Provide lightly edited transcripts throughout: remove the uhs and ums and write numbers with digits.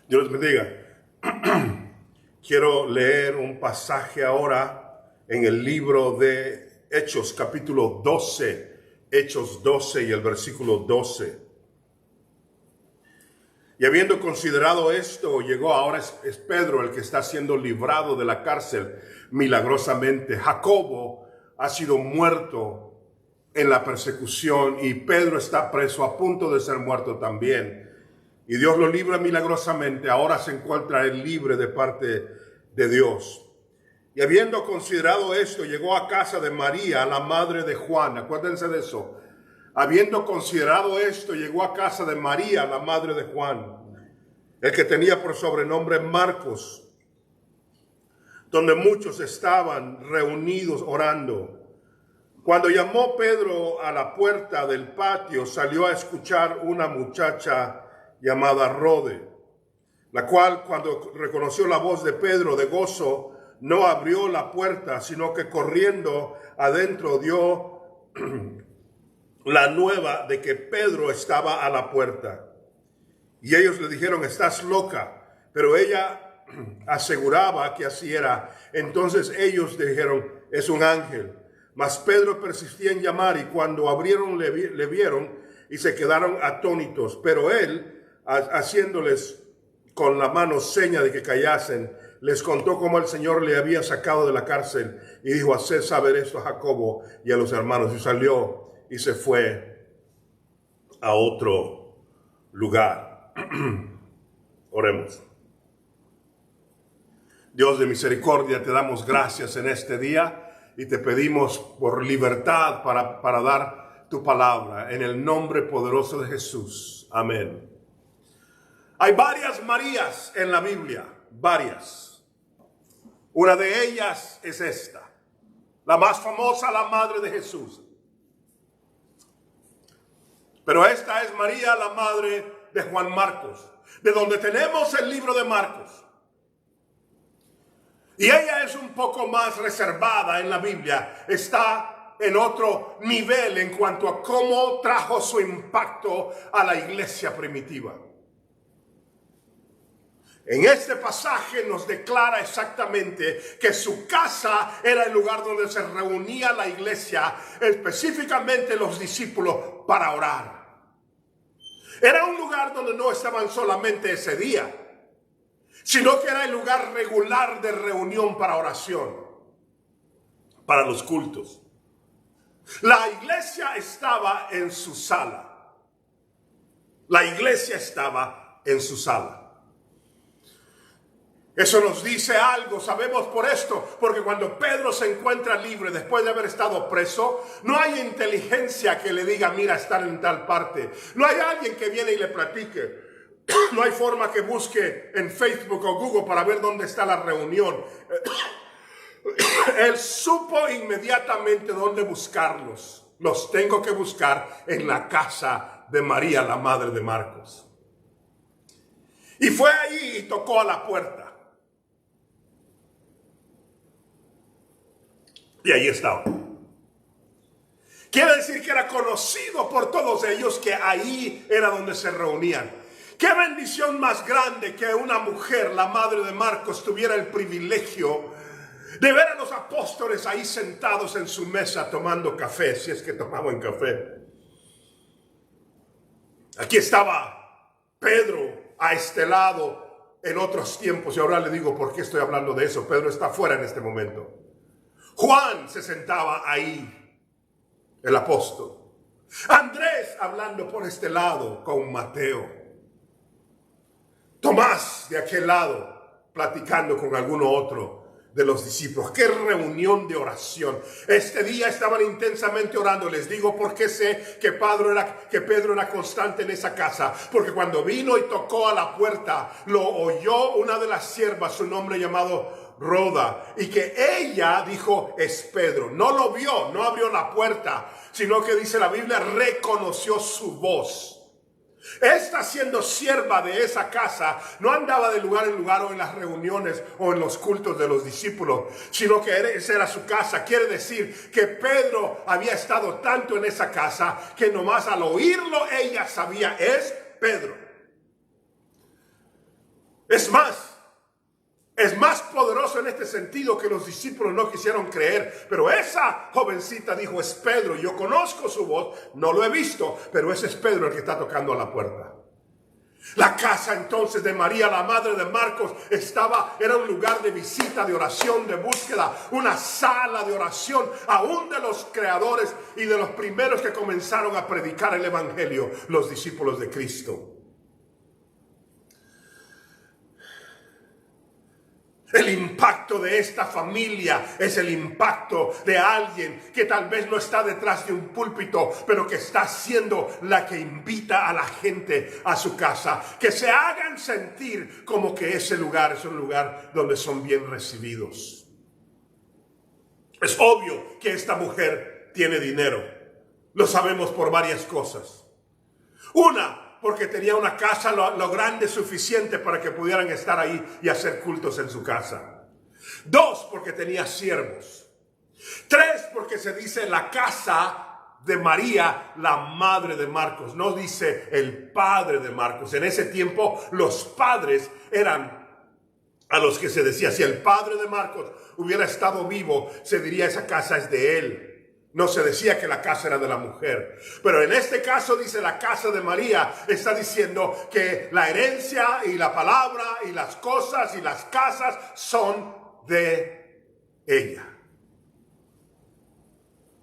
Dios les bendiga. Quiero leer un pasaje ahora en el libro de Hechos, capítulo 12. Hechos 12 y el versículo 12. Y habiendo considerado esto, llegó ahora es Pedro el que está siendo librado de la cárcel milagrosamente. Jacobo ha sido muerto en la persecución y Pedro está preso a punto de ser muerto también. Y Dios lo libra milagrosamente. Ahora se encuentra él libre de parte de Dios. Y habiendo considerado esto, llegó a casa de María, la madre de Juan. Acuérdense de eso. Habiendo considerado esto, llegó a casa de María, la madre de Juan, el que tenía por sobrenombre Marcos, donde muchos estaban reunidos orando. Cuando llamó Pedro a la puerta del patio, salió a escuchar una muchacha llamada Rode, la cual, cuando reconoció la voz de Pedro de gozo, no abrió la puerta, sino que corriendo adentro dio la nueva de que Pedro estaba a la puerta. Y ellos le dijeron: estás loca. Pero ella aseguraba que así era. Entonces ellos dijeron: es un ángel. Mas Pedro persistía en llamar, y cuando abrieron le vieron y se quedaron atónitos. Pero él, haciéndoles con la mano seña de que callasen, les contó cómo el Señor le había sacado de la cárcel, y dijo: haced saber esto a Jacobo y a los hermanos. Y salió y se fue a otro lugar. Oremos. Dios de misericordia, te damos gracias en este día y te pedimos por libertad para dar tu palabra en el nombre poderoso de Jesús. Amén. Hay varias Marías en la Biblia, varias. Una de ellas es esta, la más famosa, la madre de Jesús. Pero esta es María, la madre de Juan Marcos, de donde tenemos el libro de Marcos. Y ella es un poco más reservada en la Biblia, está en otro nivel en cuanto a cómo trajo su impacto a la iglesia primitiva. En este pasaje nos declara exactamente que su casa era el lugar donde se reunía la iglesia, específicamente los discípulos, para orar. Era un lugar donde no estaban solamente ese día, sino que era el lugar regular de reunión para oración, para los cultos. La iglesia estaba en su sala. La iglesia estaba en su sala. Eso nos dice algo, sabemos por esto, porque cuando Pedro se encuentra libre después de haber estado preso, no hay inteligencia que le diga: mira, están en tal parte. No hay alguien que viene y le platique. No hay forma que busque en Facebook o Google para ver dónde está la reunión. Él supo inmediatamente dónde buscarlos. Los tengo que buscar en la casa de María, la madre de Marcos. Y fue ahí y tocó a la puerta. Y ahí estaba. Quiere decir que era conocido por todos ellos que ahí era donde se reunían. Qué bendición más grande que una mujer, la madre de Marcos, tuviera el privilegio de ver a los apóstoles ahí sentados en su mesa tomando café, si es que tomaban café. Aquí estaba Pedro a este lado en otros tiempos, y ahora le digo por qué estoy hablando de eso. Pedro está fuera en este momento. Juan se sentaba ahí, el apóstol. Andrés hablando por este lado con Mateo. Tomás de aquel lado platicando con alguno otro de los discípulos. ¡Qué reunión de oración! Este día estaban intensamente orando. Les digo por qué sé que Pedro era constante en esa casa. Porque cuando vino y tocó a la puerta, lo oyó una de las siervas, su nombre llamado Roda, y que ella dijo: es Pedro. No lo vio, no abrió la puerta, sino que dice la Biblia, reconoció su voz. Esta, siendo sierva de esa casa, no andaba de lugar en lugar o en las reuniones o en los cultos de los discípulos, sino que esa era su casa. Quiere decir que Pedro había estado tanto en esa casa que nomás al oírlo ella sabía: es Pedro. Es más poderoso en este sentido que los discípulos no quisieron creer. Pero esa jovencita dijo, es Pedro. Yo conozco su voz, no lo he visto, pero ese es Pedro el que está tocando a la puerta. La casa entonces de María, la madre de Marcos, era un lugar de visita, de oración, de búsqueda, una sala de oración, aún de los creadores y de los primeros que comenzaron a predicar el evangelio, los discípulos de Cristo. El impacto de esta familia es el impacto de alguien que tal vez no está detrás de un púlpito, pero que está siendo la que invita a la gente a su casa. Que se hagan sentir como que ese lugar es un lugar donde son bien recibidos. Es obvio que esta mujer tiene dinero. Lo sabemos por varias cosas. Una, porque tenía una casa lo grande suficiente para que pudieran estar ahí y hacer cultos en su casa. 2, porque tenía siervos. 3, porque se dice la casa de María, la madre de Marcos. No dice el padre de Marcos. En ese tiempo los padres eran a los que se decía, si el padre de Marcos hubiera estado vivo, se diría esa casa es de él. No se decía que la casa era de la mujer. Pero en este caso dice la casa de María. Está diciendo que la herencia y la palabra y las cosas y las casas son de ella.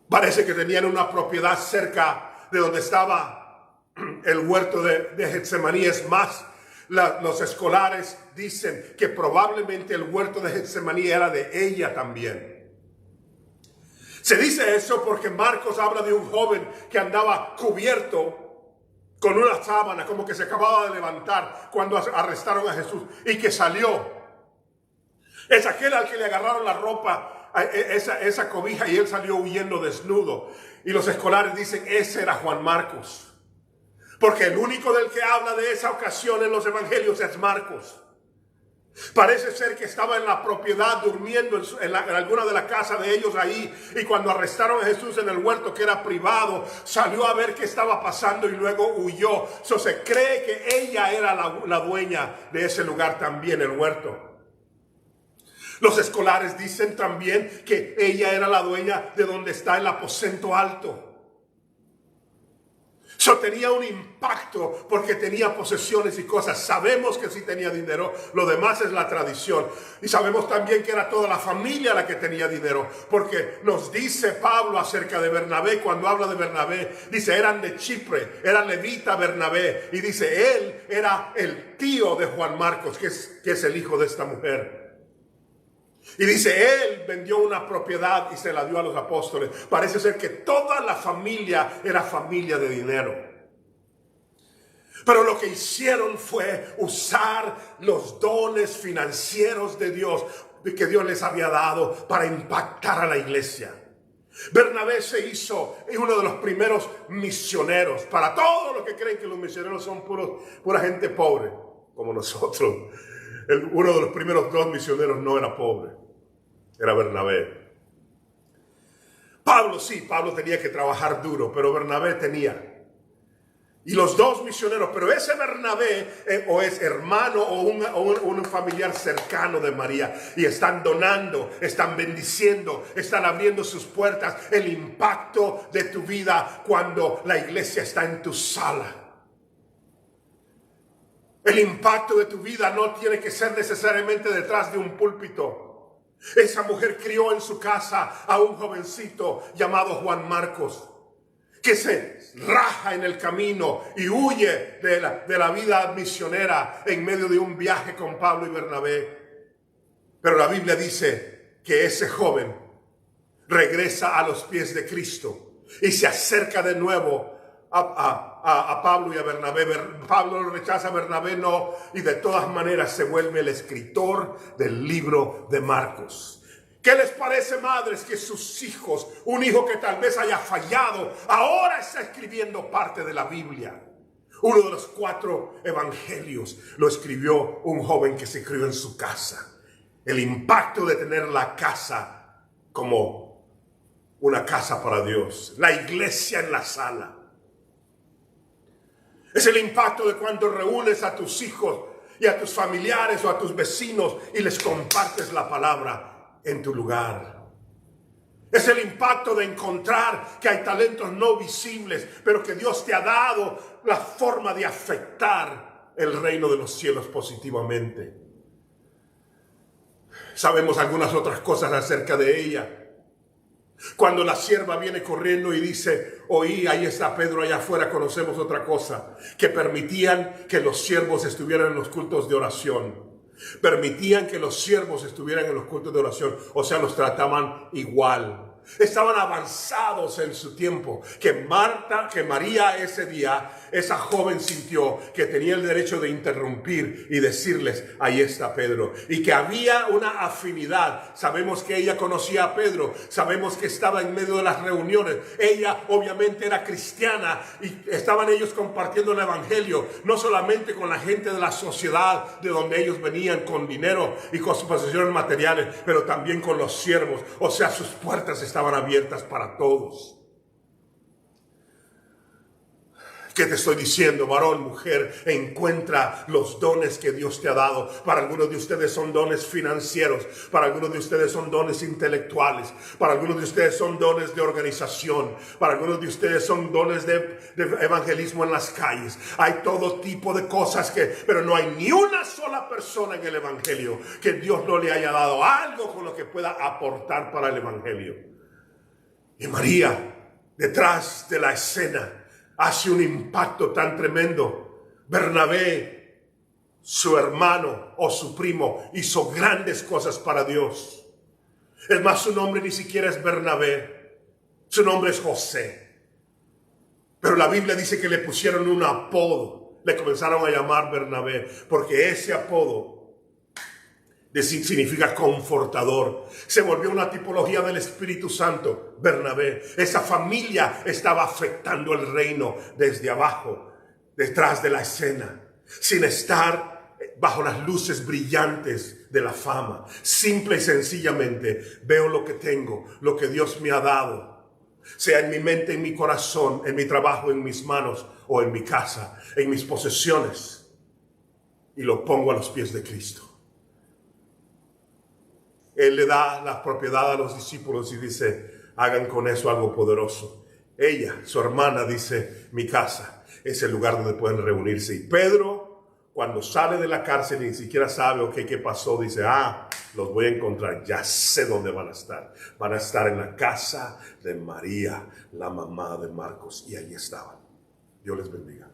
Parece que tenían una propiedad cerca de donde estaba el huerto de Getsemaní. Es más, los escolares dicen que probablemente el huerto de Getsemaní era de ella también. Se dice eso porque Marcos habla de un joven que andaba cubierto con una sábana, como que se acababa de levantar cuando arrestaron a Jesús y que salió. Es aquel al que le agarraron la ropa, esa cobija, y él salió huyendo desnudo. Y los escolares dicen, ese era Juan Marcos. Porque el único del que habla de esa ocasión en los evangelios es Marcos. Parece ser que estaba en la propiedad durmiendo en alguna de las casas de ellos ahí, y cuando arrestaron a Jesús en el huerto que era privado, salió a ver qué estaba pasando y luego huyó. Se cree que ella era la dueña de ese lugar también, el huerto. Los escolares dicen también que ella era la dueña de donde está el aposento alto. Tenía un impacto porque tenía posesiones y cosas. Sabemos que sí tenía dinero, lo demás es la tradición. Y sabemos también que era toda la familia la que tenía dinero, porque nos dice Pablo acerca de Bernabé, cuando habla de Bernabé, dice, eran de Chipre, era levita Bernabé, y dice, él era el tío de Juan Marcos, que es el hijo de esta mujer. Y dice, él vendió una propiedad y se la dio a los apóstoles. Parece ser que toda la familia era familia de dinero. Pero lo que hicieron fue usar los dones financieros de Dios, que Dios les había dado, para impactar a la iglesia. Bernabé se hizo uno de los primeros misioneros. Para todos los que creen que los misioneros son pura gente pobre, como nosotros. Uno de los primeros 2 misioneros no era pobre, era Bernabé. Pablo tenía que trabajar duro, pero Bernabé tenía. Y los 2 misioneros, pero ese Bernabé o es hermano o un familiar cercano de María, y están donando, están bendiciendo, están abriendo sus puertas. El impacto de tu vida cuando la iglesia está en tu sala. El impacto de tu vida no tiene que ser necesariamente detrás de un púlpito. Esa mujer crió en su casa a un jovencito llamado Juan Marcos, que se raja en el camino y huye de la vida misionera en medio de un viaje con Pablo y Bernabé. Pero la Biblia dice que ese joven regresa a los pies de Cristo y se acerca de nuevo a Pablo y a Bernabé. Pablo lo rechaza, Bernabé no, y de todas maneras se vuelve el escritor del libro de Marcos. ¿Qué les parece, madres, que sus hijos, un hijo que tal vez haya fallado, ahora está escribiendo parte de la Biblia? Uno de los 4 evangelios lo escribió un joven que se crió en su casa. El impacto de tener la casa como una casa para Dios, la iglesia en la sala. Es el impacto de cuando reúnes a tus hijos y a tus familiares o a tus vecinos y les compartes la palabra en tu lugar. Es el impacto de encontrar que hay talentos no visibles, pero que Dios te ha dado la forma de afectar el reino de los cielos positivamente. Sabemos algunas otras cosas acerca de ella. Cuando la sierva viene corriendo y dice, oí, ahí está Pedro allá afuera, conocemos otra cosa, que permitían que los siervos estuvieran en los cultos de oración. Permitían que los siervos estuvieran en los cultos de oración, o sea, los trataban igual. Estaban avanzados en su tiempo. Que María ese día, esa joven sintió que tenía el derecho de interrumpir y decirles, ahí está Pedro. Y que había una afinidad. Sabemos que ella conocía a Pedro. Sabemos que estaba en medio de las reuniones. Ella obviamente era cristiana y estaban ellos compartiendo el evangelio. No solamente con la gente de la sociedad de donde ellos venían con dinero y con sus posesiones materiales, pero también con los siervos. O sea, sus puertas estaban abiertas para todos. ¿Qué te estoy diciendo, varón, mujer? Encuentra los dones que Dios te ha dado. Para algunos de ustedes son dones financieros. Para algunos de ustedes son dones intelectuales. Para algunos de ustedes son dones de organización. Para algunos de ustedes son dones de evangelismo en las calles. Hay todo tipo de cosas pero no hay ni una sola persona en el evangelio que Dios no le haya dado algo con lo que pueda aportar para el evangelio. Y María, detrás de la escena, hace un impacto tan tremendo. Bernabé, su hermano o su primo, hizo grandes cosas para Dios. Es más, su nombre ni siquiera es Bernabé, su nombre es José. Pero la Biblia dice que le pusieron un apodo, le comenzaron a llamar Bernabé, porque ese apodo significa confortador. Se volvió una tipología del Espíritu Santo, Bernabé. Esa familia estaba afectando el reino desde abajo, detrás de la escena, sin estar bajo las luces brillantes de la fama. Simple y sencillamente veo lo que tengo, lo que Dios me ha dado, sea en mi mente, en mi corazón, en mi trabajo, en mis manos o en mi casa, en mis posesiones, y lo pongo a los pies de Cristo. Él le da la propiedad a los discípulos y dice, hagan con eso algo poderoso. Ella, su hermana, dice, mi casa es el lugar donde pueden reunirse. Y Pedro, cuando sale de la cárcel y ni siquiera sabe qué pasó, dice, los voy a encontrar, ya sé dónde van a estar. Van a estar en la casa de María, la mamá de Marcos. Y ahí estaban. Dios les bendiga.